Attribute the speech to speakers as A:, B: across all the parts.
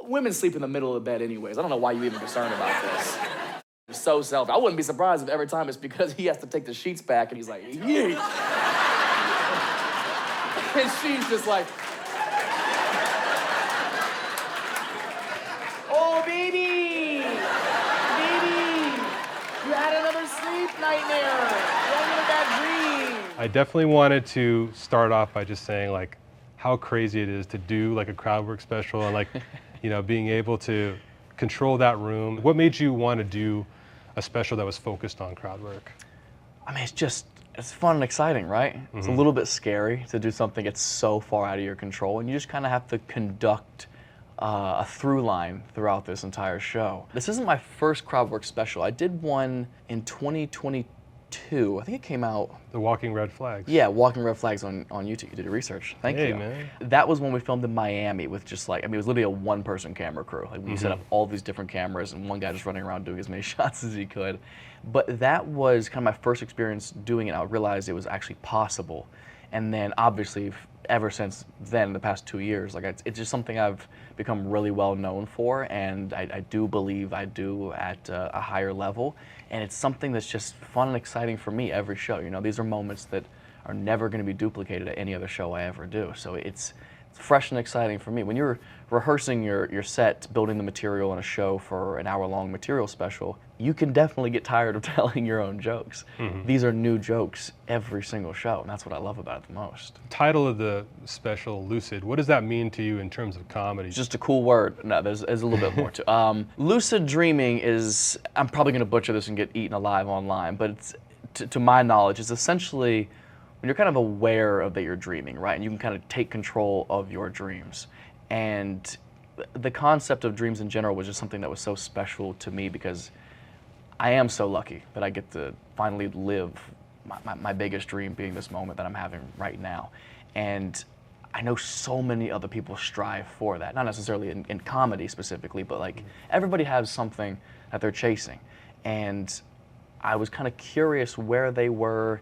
A: women sleep in the middle of the bed anyways. I don't know why you even concerned about this. It's so selfish. I wouldn't be surprised if every time it's because he has to take the sheets back and he's like, yeet. And she's just like, oh, baby, you had another sleep nightmare. You had a bad dream.
B: I definitely wanted to start off by just saying like how crazy it is to do like a crowd work special and like, you know, being able to control that room. What made you want to do a special that was focused on crowd work?
C: I mean, it's fun and exciting, right? Mm-hmm. It's a little bit scary to do something that's so far out of your control, and you just kind of have to conduct a through line throughout this entire show. This isn't my first crowd work special. I did one in 2022. I think it came out.
B: The Walking Red Flags.
C: Yeah, Walking Red Flags on YouTube. You did your research. Thank you.
B: Man.
C: That was when we filmed in Miami with just like, I mean, it was literally a one-person camera crew. Like we set up all these different cameras and one guy just running around doing as many shots as he could. But that was kind of my first experience doing it. I realized it was actually possible. And then obviously, ever since then, the past 2 years, like it's just something I've become really well known for, and I do believe I do at a higher level. And it's something that's just fun and exciting for me every show. You know, these are moments that are never going to be duplicated at any other show I ever do. So it's fresh and exciting for me. When you're rehearsing your set, building the material in a show for an hour-long material special, you can definitely get tired of telling your own jokes. These are new jokes every single show, and that's what I love about it the most.
B: Title of the special, Lucid, what does that mean to you in terms of comedy?
C: It's just a cool word. No, there's a little bit more to it. Lucid dreaming is, I'm probably going to butcher this and get eaten alive online, but it's, to my knowledge, it's essentially when you're kind of aware of that you're dreaming, right? And you can kind of take control of your dreams. And the concept of dreams in general was just something that was so special to me because I am so lucky that I get to finally live my biggest dream being this moment that I'm having right now. And I know so many other people strive for that, not necessarily in comedy specifically, but like everybody has something that they're chasing. And I was kind of curious where they were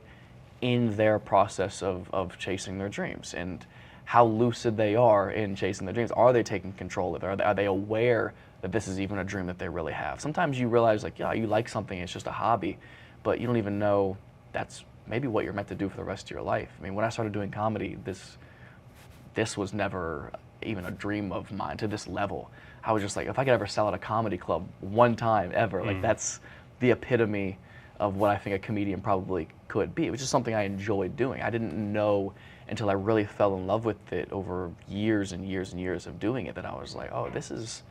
C: in their process of chasing their dreams and how lucid they are in chasing their dreams. Are they taking control of it? Are they aware that this is even a dream that they really have? Sometimes you realize like, yeah, you like something, it's just a hobby, but you don't even know that's maybe what you're meant to do for the rest of your life. I mean, when I started doing comedy, this was never even a dream of mine to this level. I was just like, if I could ever sell at a comedy club one time ever, like that's the epitome of what I think a comedian probably could be. It was just something I enjoyed doing. I didn't know until I really fell in love with it over years and years and years of doing it that I was like, oh, this is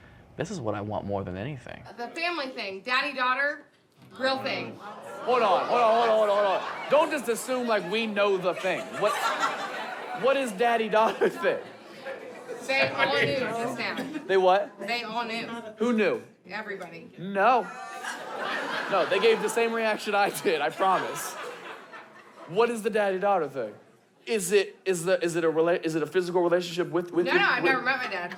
C: what I want more than anything.
D: The family thing, daddy-daughter, real thing.
A: Hold on. Don't just assume like we know the thing. What is daddy-daughter thing?
D: They all knew just now.
A: They what?
D: They all knew.
A: Who knew?
D: Everybody.
A: No, they gave the same reaction I did, I promise. What is the daddy-daughter thing? Is it a physical relationship with
D: No, I've never met my dad.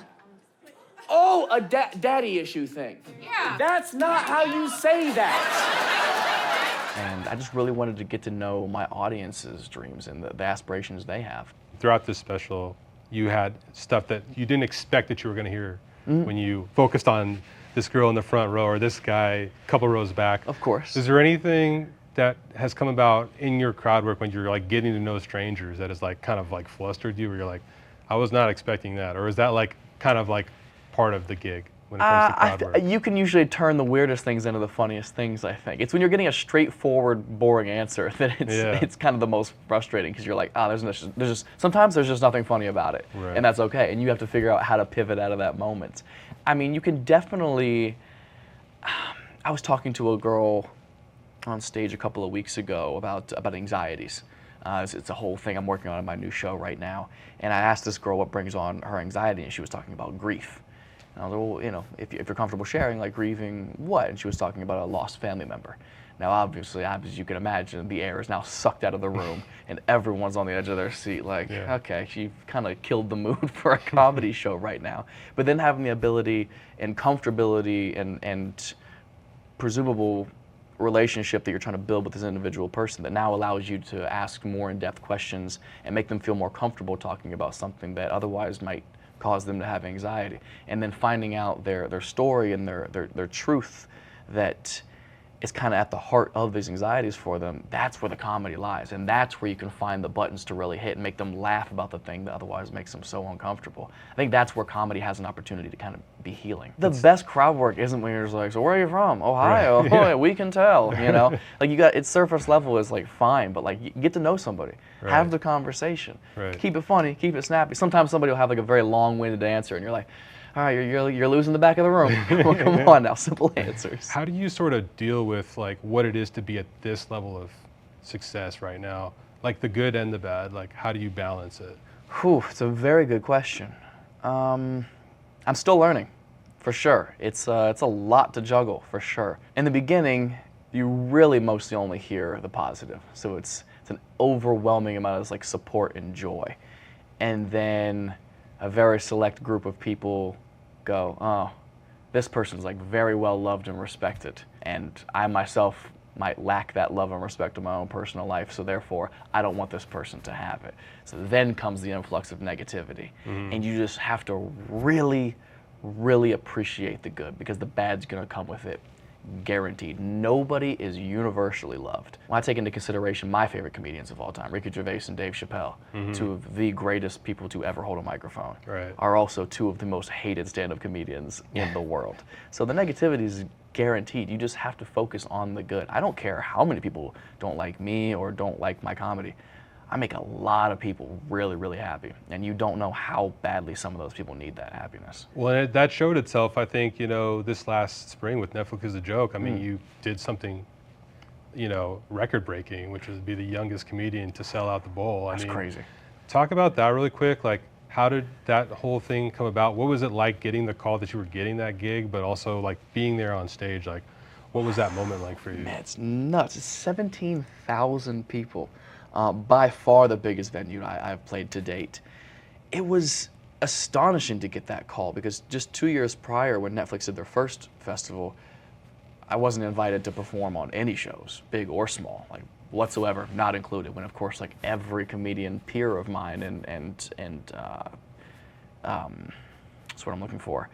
A: Oh, a daddy issue thing.
D: Yeah.
A: That's not how you say that.
C: And I just really wanted to get to know my audience's dreams and the aspirations they have.
B: Throughout this special, you had stuff that you didn't expect that you were going to hear when you focused on this girl in the front row or this guy a couple rows back.
C: Of course.
B: Is there anything that has come about in your crowd work when you're like getting to know strangers that has like kind of like flustered you, where you're like, I was not expecting that? Or is that like kind of like part of the gig when it comes to crowd work?
C: You can usually turn the weirdest things into the funniest things, I think. It's when you're getting a straightforward, boring answer that it's kind of the most frustrating, because you're like, sometimes there's just nothing funny about it.
B: Right.
C: And that's okay. And you have to figure out how to pivot out of that moment. I mean, you can definitely, I was talking to a girl on stage a couple of weeks ago about anxieties. It's a whole thing I'm working on in my new show right now. And I asked this girl what brings on her anxiety, and she was talking about grief. And I was like, well, you know, if you're comfortable sharing, like grieving what? And she was talking about a lost family member. Now, obviously, as you can imagine, the air is now sucked out of the room, and everyone's on the edge of their seat like, okay, she kind of killed the mood for a comedy show right now. But then having the ability and comfortability and presumable relationship that you're trying to build with this individual person that now allows you to ask more in-depth questions and make them feel more comfortable talking about something that otherwise might cause them to have anxiety. And then finding out their story and their truth that is kind of at the heart of these anxieties for them, that's where the comedy lies. And that's where you can find the buttons to really hit and make them laugh about the thing that otherwise makes them so uncomfortable. I think that's where comedy has an opportunity to kind of be healing. The best crowd work isn't when you're just like, so where are you from? Ohio.
B: Right. Yeah.
C: Oh, we can tell, you know? Like it's surface level is like fine, but like you get to know somebody.
B: Right.
C: Have the conversation.
B: Right.
C: Keep it funny, keep it snappy. Sometimes somebody will have like a very long-winded answer and you're like, all right, you're losing the back of the room. Well, come on now, simple answers.
B: How do you sort of deal with like what it is to be at this level of success right now? Like the good and the bad, like how do you balance it?
C: Whew, it's a very good question. I'm still learning, for sure. It's a lot to juggle, for sure. In the beginning, you really mostly only hear the positive. So it's an overwhelming amount of like support and joy. And then a very select group of people go, oh, this person's like very well loved and respected. And I myself might lack that love and respect in my own personal life, so therefore I don't want this person to have it. So then comes the influx of negativity. And you just have to really, really appreciate the good because the bad's gonna come with it. Guaranteed. Nobody is universally loved. When I take into consideration my favorite comedians of all time, Ricky Gervais and Dave Chappelle, two of the greatest people to ever hold a microphone,
B: Right.
C: are also two of the most hated stand-up comedians in the world. So the negativity is guaranteed. You just have to focus on the good. I don't care how many people don't like me or don't like my comedy. I make a lot of people really, really happy, and you don't know how badly some of those people need that happiness.
B: Well, that showed itself, I think, you know, this last spring with Netflix is a Joke. I mean, you did something, you know, record-breaking, which would be the youngest comedian to sell out the bowl.
C: That's crazy.
B: Talk about that really quick. Like, how did that whole thing come about? What was it like getting the call that you were getting that gig, but also like being there on stage? Like, what was that moment like for you?
C: Man, it's nuts. It's 17,000 people. By far the biggest venue I've played to date. It was astonishing to get that call because just 2 years prior when Netflix did their first festival, I wasn't invited to perform on any shows, big or small, like whatsoever, not included, when of course like every comedian peer of mine and that's what I'm looking for,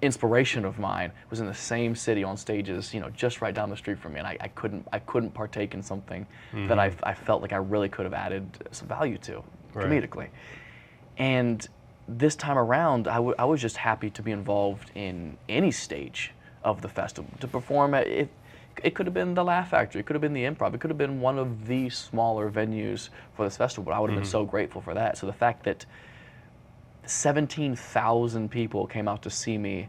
C: inspiration of mine was in the same city on stages, you know, just right down the street from me, and I couldn't partake in something that I felt like I really could have added some value to comedically. And this time around, I was just happy to be involved in any stage of the festival, to perform at it. It could have been the Laugh Factory, it could have been the Improv, it could have been one of the smaller venues for this festival, but I would have been so grateful for that. So the fact that 17,000 people came out to see me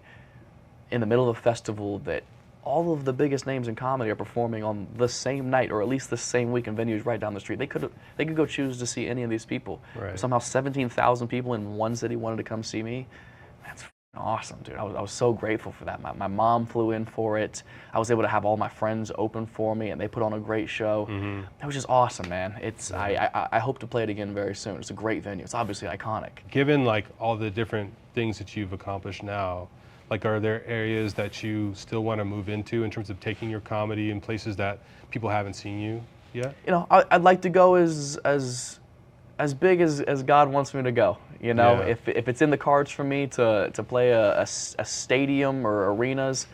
C: in the middle of a festival that all of the biggest names in comedy are performing on the same night, or at least the same week in venues right down the street. They could go choose to see any of these people.
B: Right.
C: Somehow 17,000 people in one city wanted to come see me. That's awesome, dude. I was so grateful for that. My mom flew in for it. I was able to have all my friends open for me, and they put on a great show. That was just awesome, man. It's I hope to play it again very soon. It's a great venue. It's obviously iconic.
B: Given like all the different things that you've accomplished now, like are there areas that you still want to move into in terms of taking your comedy in places that people haven't seen you yet?
C: You know, I'd like to go as big as God wants me to go. You know,
B: Yeah.
C: if it's in the cards for me to play a stadium or arenas,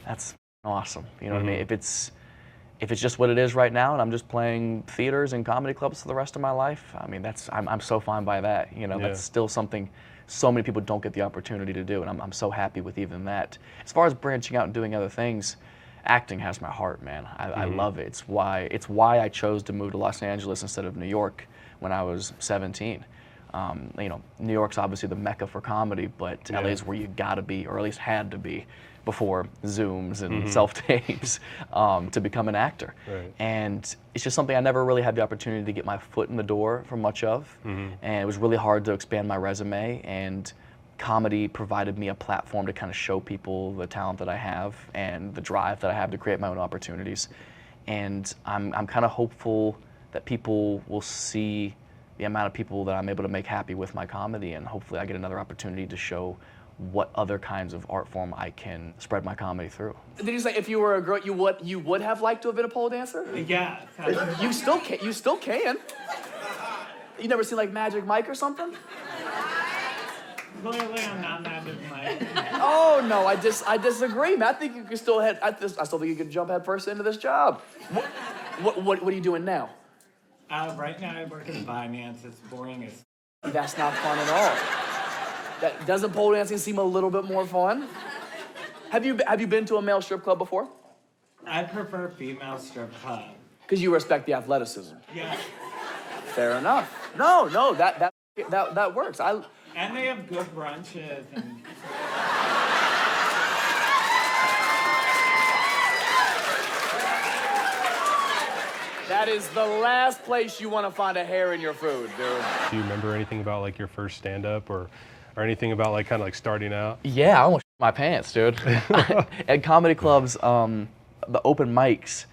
C: that's awesome. You know what I mean? If it's just what it is right now, and I'm just playing theaters and comedy clubs for the rest of my life, I mean, I'm so fine by that. You know, that's still something so many people don't get the opportunity to do, and I'm so happy with even that. As far as branching out and doing other things, acting has my heart, man. I love it. It's why I chose to move to Los Angeles instead of New York when I was 17. You know, New York's obviously the mecca for comedy, but LA is where you gotta be, or at least had to be, before Zooms and self-tapes to become an actor.
B: Right.
C: And it's just something I never really had the opportunity to get my foot in the door for much of. And it was really hard to expand my resume, and comedy provided me a platform to kind of show people the talent that I have and the drive that I have to create my own opportunities. And I'm kind of hopeful that people will see the amount of people that I'm able to make happy with my comedy, and hopefully I get another opportunity to show what other kinds of art form I can spread my comedy through.
A: Did you say if you were a girl, you would have liked to have been a pole dancer?
E: Yeah. Kind of.
A: You still can. You still can. You never seen like Magic Mike or something?
E: Clearly, I'm not that good Mike.
A: Oh no, I disagree, man. I think you can still I still think you can jump head first into this job. What are you doing now?
E: Right now, I work in finance. It's boring as.
A: That's not fun at all. Doesn't pole dancing seem a little bit more fun? Have you been to a male strip club before?
E: I prefer female strip club.
A: Because you respect the athleticism.
E: Yeah.
A: Fair enough. No, that works.
E: And they have good brunches and.
A: That is the last place you want to find a hair in your food, dude.
B: Do you remember anything about like your first stand-up or anything about like kind of like starting out?
C: Yeah, I almost shit my pants, dude. At comedy clubs, the open mics,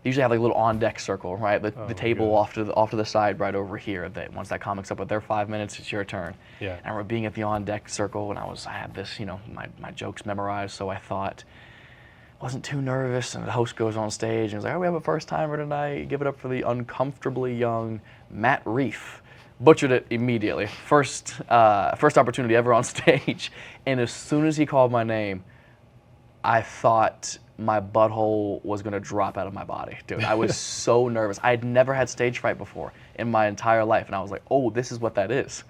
C: they usually have like a little on-deck circle, right? The table off to the side right over here. That once that comic's up with their 5 minutes, it's your turn.
B: Yeah.
C: And I remember being at the on-deck circle, and I had this, my jokes memorized, so I thought, wasn't too nervous, and the host goes on stage and he's like, "Oh, we have a first timer tonight. Give it up for the uncomfortably young Matt Rife." Butchered it immediately. First opportunity ever on stage, and as soon as he called my name, I thought my butthole was gonna drop out of my body, dude. I was so nervous. I had never had stage fright before in my entire life, and I was like, "Oh, this is what that is."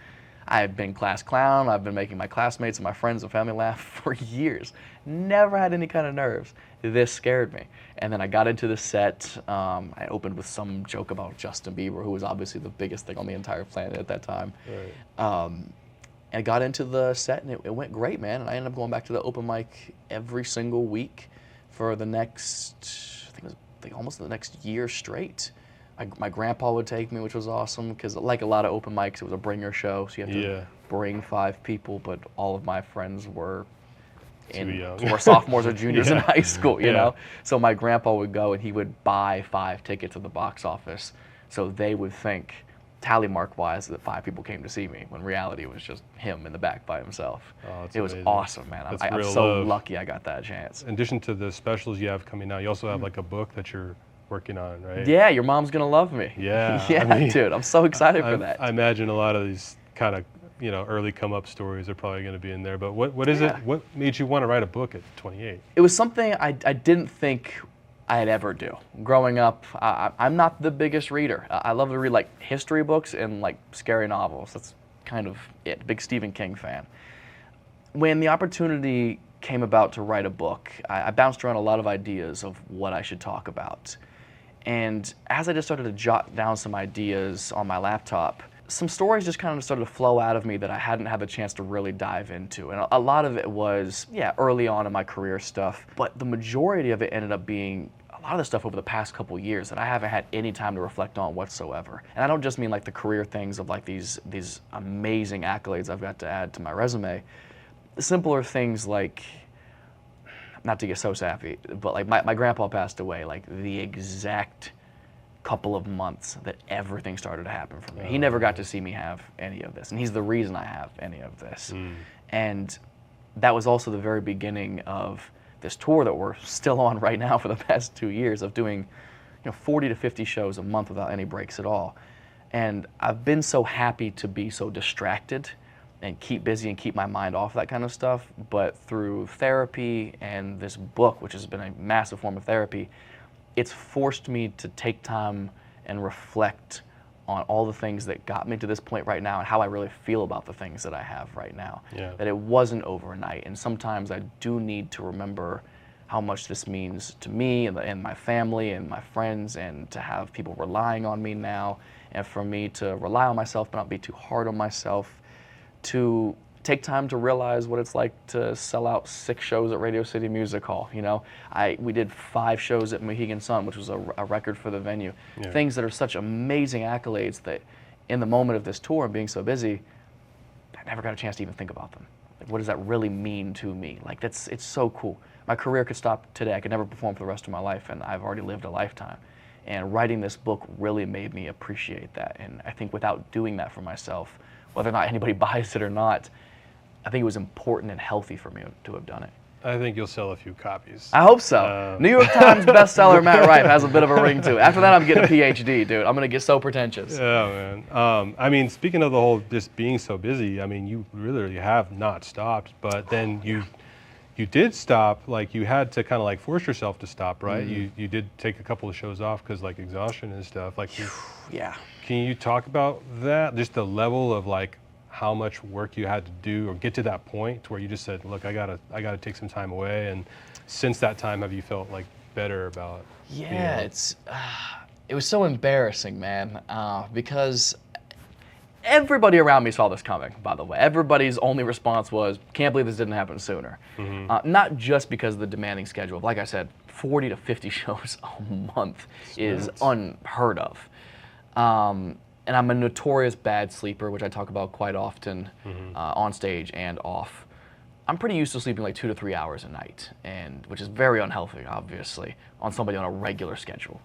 C: I had been class clown. I've been making my classmates and my friends and family laugh for years. Never had any kind of nerves. This scared me. And then I got into the set. I opened with some joke about Justin Bieber, who was obviously the biggest thing on the entire planet at that time. Right. And I got into the set, and it went great, man. And I ended up going back to the open mic every single week for the next, I think it was like almost the next year straight. My grandpa would take me, which was awesome, because like a lot of open mics, it was a bringer show, so you have to bring 5 people, but all of my friends were sophomores or juniors in high school, you know? So my grandpa would go and he would buy 5 tickets at the box office, so they would think, tally mark wise, that 5 people came to see me, when reality it was just him in the back by himself.
B: Oh,
C: it was
B: amazing.
C: Awesome, man. I'm so lucky I got that chance.
B: In addition to the specials you have coming out, you also have like a book that you're working on, right?
C: Yeah, Your Mom's Gonna Love Me.
B: Yeah.
C: Yeah, I mean, dude, I'm so excited for that.
B: I imagine a lot of these kind of, early come up stories are probably going to be in there. But what is it? What made you want to write a book at 28?
C: It was something I didn't think I'd ever do. Growing up, I'm not the biggest reader. I love to read like history books and like scary novels. That's kind of it. Big Stephen King fan. When the opportunity came about to write a book, I bounced around a lot of ideas of what I should talk about. And as I just started to jot down some ideas on my laptop, some stories just kind of started to flow out of me that I hadn't had the chance to really dive into. And a lot of it was, early on in my career stuff, but the majority of it ended up being a lot of the stuff over the past couple years that I haven't had any time to reflect on whatsoever. And I don't just mean like the career things of like these amazing accolades I've got to add to my resume. Simpler things like, not to get so sappy, but like my grandpa passed away like the exact couple of months that everything started to happen for me. He never got to see me have any of this, and he's the reason I have any of this. And that was also the very beginning of this tour that we're still on right now for the past 2 years of doing 40 to 50 shows a month without any breaks at all. And I've been so happy to be so distracted and keep busy and keep my mind off that kind of stuff, but through therapy and this book, which has been a massive form of therapy, it's forced me to take time and reflect on all the things that got me to this point right now and how I really feel about the things that I have right now. That it wasn't overnight, and sometimes I do need to remember how much this means to me and my family and my friends, and to have people relying on me now, and for me to rely on myself but not be too hard on myself, to take time to realize what it's like to sell out 6 shows at Radio City Music Hall. We did 5 shows at Mohegan Sun, which was a record for the venue. Things that are such amazing accolades that in the moment of this tour and being so busy, I never got a chance to even think about them. Like, what does that really mean to me? Like, it's so cool. My career could stop today. I could never perform for the rest of my life, and I've already lived a lifetime. And writing this book really made me appreciate that. And I think without doing that for myself, whether or not anybody buys it or not, I think it was important and healthy for me to have done it.
B: I think you'll sell a few copies.
C: I hope so. New York Times bestseller Matt Rife has a bit of a ring to it. After that, I'm getting a PhD, dude. I'm gonna get so pretentious.
B: Yeah, man. I mean, speaking of the whole just being so busy, I mean, you literally have not stopped, but then you did stop. Like you had to kind of like force yourself to stop, right? You did take a couple of shows off because like exhaustion and stuff. Like,
C: Yeah.
B: can you talk about that? Just the level of like how much work you had to do or get to that point to where you just said, look, I gotta take some time away. And since that time, have you felt like better about?
C: Yeah, it was so embarrassing, man, because everybody around me saw this coming, by the way. Everybody's only response was, can't believe this didn't happen sooner. Not just because of the demanding schedule. Like I said, 40 to 50 shows a month is unheard of. And I'm a notorious bad sleeper, which I talk about quite often on stage and off. I'm pretty used to sleeping like 2 to 3 hours a night, and which is very unhealthy, obviously, on somebody on a regular schedule.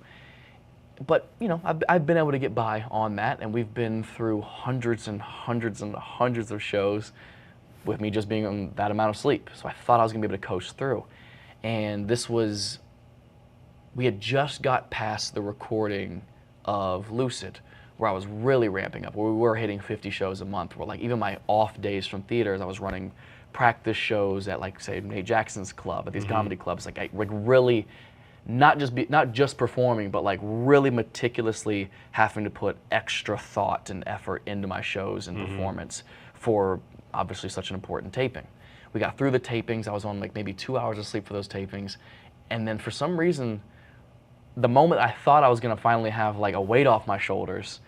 C: But you know, I've been able to get by on that, and we've been through hundreds and hundreds and hundreds of shows with me just being on that amount of sleep. So I thought I was gonna be able to coast through. And this was, we had just got past the recording of Lucid, where I was really ramping up, where we were hitting 50 shows a month, where like even my off days from theaters, I was running practice shows at like say Nate Jackson's club, at these comedy clubs, like really not just performing, but like really meticulously having to put extra thought and effort into my shows and performance for obviously such an important taping. We got through the tapings, I was on like maybe 2 hours of sleep for those tapings, and then for some reason, the moment I thought I was gonna finally have like a weight off my shoulders,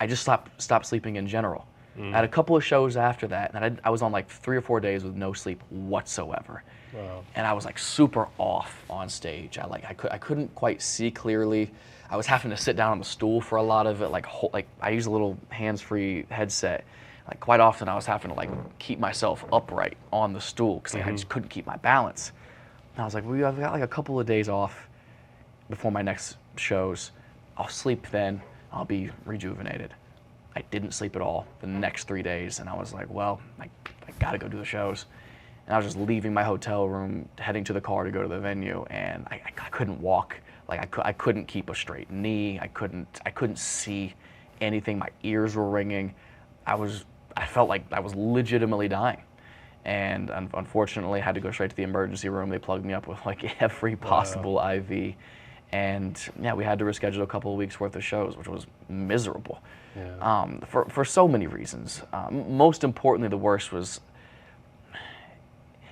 C: I just stopped sleeping in general. I had a couple of shows after that, and I was on like 3 or 4 days with no sleep whatsoever.
B: Wow.
C: And I was like super off on stage. I couldn't quite see clearly. I was having to sit down on the stool for a lot of it. Like I use a little hands-free headset. Like quite often I was having to like keep myself upright on the stool because like, I just couldn't keep my balance. And I was like, well, I've got like a couple of days off before my next shows. I'll sleep then. I'll be rejuvenated. I didn't sleep at all the next 3 days, and I was like, well, I gotta go do the shows. And I was just leaving my hotel room, heading to the car to go to the venue, and I couldn't walk. Like I couldn't keep a straight knee. I couldn't see anything. My ears were ringing. I felt like I was legitimately dying. And unfortunately, I had to go straight to the emergency room. They plugged me up with like every possible IV. And yeah, we had to reschedule a couple of weeks worth of shows, which was miserable.
B: Yeah.
C: For so many reasons. Most importantly, the worst was,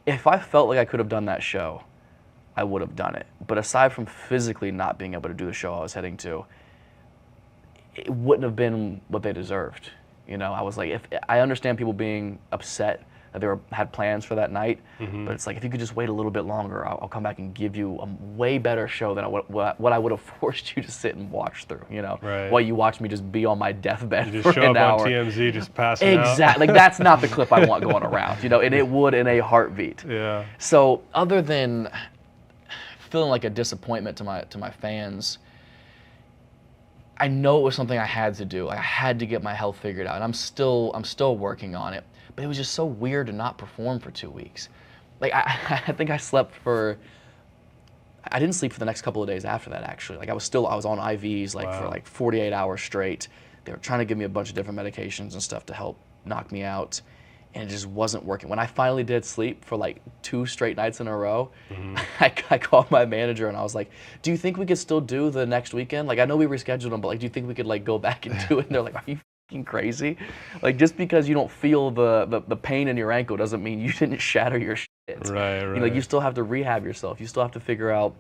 C: if I felt like I could have done that show, I would have done it. But aside from physically not being able to do the show I was heading to, it wouldn't have been what they deserved. You know, I was like, if I understand people being upset that they had plans for that night, but it's like, if you could just wait a little bit longer, I'll come back and give you a way better show than what I would have forced you to sit and watch through, you know?
B: Right.
C: While you watch me just be on my deathbed
B: You
C: for
B: just show
C: an
B: up
C: hour.
B: on TMZ, just passing out.
C: Exactly. Like, that's not the clip I want going around, you know? And it would in a heartbeat.
B: Yeah.
C: So other than feeling like a disappointment to my fans, I know it was something I had to do. Like, I had to get my health figured out, and I'm still working on it. But it was just so weird to not perform for 2 weeks. Like I think I didn't sleep for the next couple of days after that, actually. Like I was on IVs like for like 48 hours straight. They were trying to give me a bunch of different medications and stuff to help knock me out, and it just wasn't working. When I finally did sleep for like 2 straight nights in a row, I called my manager and I was like, do you think we could still do the next weekend? Like, I know we rescheduled them, but like, do you think we could like go back and do it? And they're like, are you f***ing crazy? Like, just because you don't feel the pain in your ankle doesn't mean you didn't shatter your shit.
B: Right.
C: You know, you still have to rehab yourself. You still have to figure out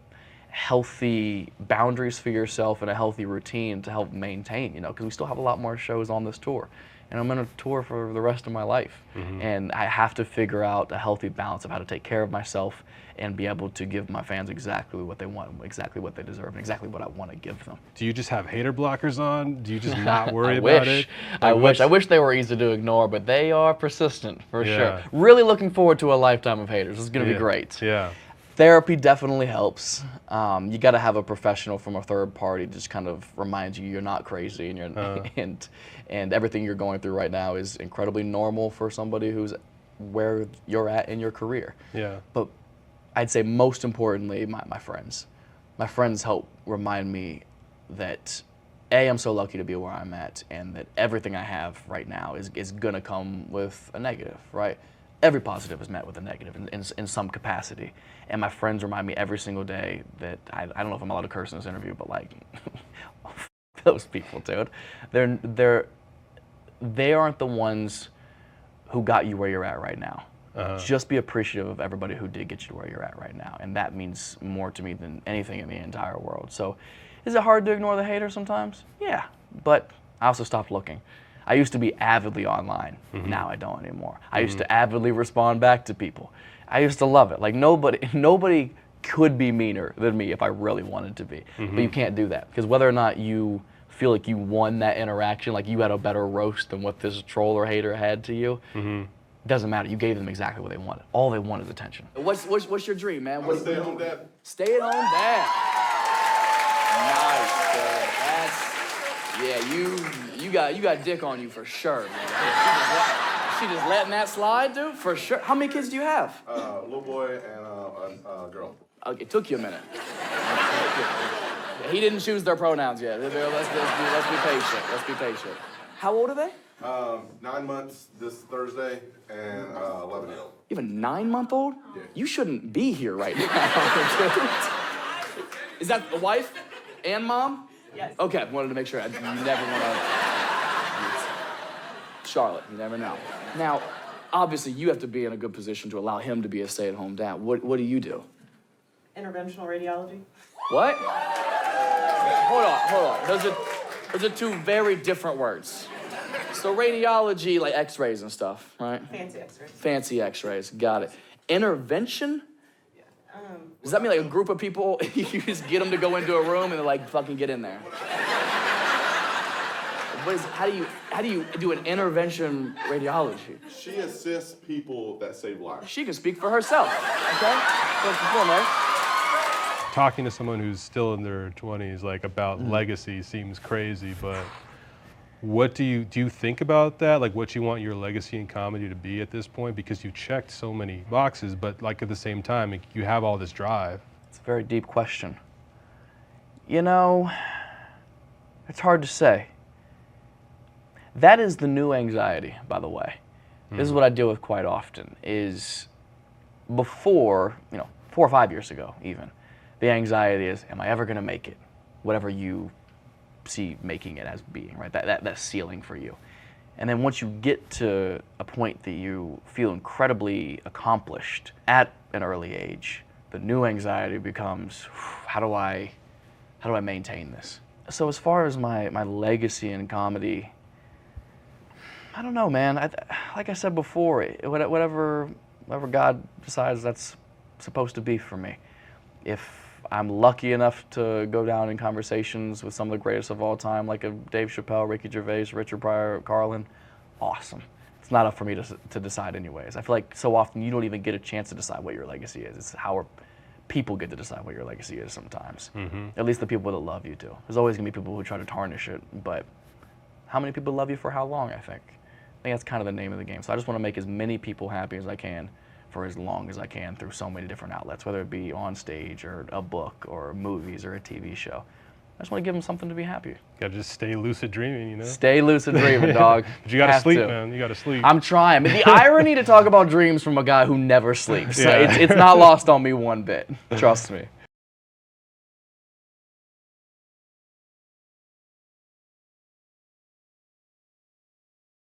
C: healthy boundaries for yourself and a healthy routine to help maintain, you know, because we still have a lot more shows on this tour. And I'm on a tour for the rest of my life. And I have to figure out a healthy balance of how to take care of myself and be able to give my fans exactly what they want, exactly what they deserve, and exactly what I want to give them.
B: Do you just have hater blockers on? Do you just not worry about it?
C: I wish they were easy to ignore, but they are persistent for
B: Yeah.
C: sure. Really looking forward to a lifetime of haters. This is going to be great.
B: Yeah.
C: Therapy definitely helps. You got to have a professional from a third party to just kind of remind you you're not crazy, and you're and everything you're going through right now is incredibly normal for somebody who's where you're at in your career.
B: Yeah.
C: But I'd say most importantly, my friends. My friends help remind me that I'm so lucky to be where I'm at, and that everything I have right now is gonna come with a negative, right? Every positive is met with a negative in some capacity. And my friends remind me every single day that, I don't know if I'm allowed to curse in this interview, but like, those people, dude. They aren't the ones who got you where you're at right now. Just be appreciative of everybody who did get you where you're at right now. And that means more to me than anything in the entire world. So is it hard to ignore the haters sometimes? Yeah, but I also stopped looking. I used to be avidly online. Now I don't anymore. I used to avidly respond back to people. I used to love it. Like nobody could be meaner than me if I really wanted to be. But you can't do that, because whether or not you feel like you won that interaction, like you had a better roast than what this troll or hater had to you, doesn't matter. You gave them exactly what they wanted. All they want is attention.
A: What's your dream, man?
F: I'm a stay-at-home dad.
A: Stay-at-home dad. Nice, dude. Yeah, you got dick on you for sure, man. She just letting that slide, dude, for sure. How many kids do you have?
F: Little boy and a girl.
A: It took you a minute. He didn't choose their pronouns yet. Let's be patient. Let's be patient. How old are they?
F: 9 months this Thursday and 11 years old.
A: You have a 9-month-old?
F: Yeah.
A: You shouldn't be here right now. Is that the wife and mom?
G: Yes.
A: Okay, wanted to make sure. You never want to. Charlotte, you never know. Now, obviously, you have to be in a good position to allow him to be a stay-at-home dad. What do you do?
G: Interventional radiology.
A: What? Hold on. Those are two very different words. So radiology, like x-rays and stuff, right?
G: Fancy x-rays.
A: Fancy x-rays, got it. Intervention? Does that mean like a group of people, you just get them to go into a room and they're like, fucking get in there? How do you do an intervention radiology?
F: She assists people that save lives.
A: She can speak for herself, okay? First and foremost.
B: Talking to someone who's still in their 20s, like about legacy seems crazy, but what do you think about that? Like what you want your legacy in comedy to be at this point? Because you checked so many boxes, but like at the same time, like, you have all this drive.
C: It's a very deep question. You know, it's hard to say. That is the new anxiety, by the way. This is what I deal with quite often, is before, 4 or 5 years ago even, the anxiety is, am I ever gonna make it? Whatever you see making it as being, right? That ceiling for you. And then once you get to a point that you feel incredibly accomplished at an early age, the new anxiety becomes, how do I maintain this? So as far as my legacy in comedy, I don't know, man. Like I said before, whatever God decides that's supposed to be for me. If I'm lucky enough to go down in conversations with some of the greatest of all time, like a Dave Chappelle, Ricky Gervais, Richard Pryor, Carlin, awesome. It's not up for me to decide anyways. I feel like so often you don't even get a chance to decide what your legacy is. It's how people get to decide what your legacy is sometimes. At least the people that love you do. There's always gonna be people who try to tarnish it, but how many people love you for how long, I think that's kind of the name of the game. So I just want to make as many people happy as I can for as long as I can through so many different outlets, whether it be on stage or a book or movies or a TV show. I just want to give them something to be happy.
B: Gotta just stay lucid dreaming,
C: Stay lucid dreaming, dog.
B: But you gotta sleep, man. You gotta sleep.
C: I'm trying. But the irony to talk about dreams from a guy who never sleeps.
B: Yeah.
C: It's not lost on me one bit. Trust me.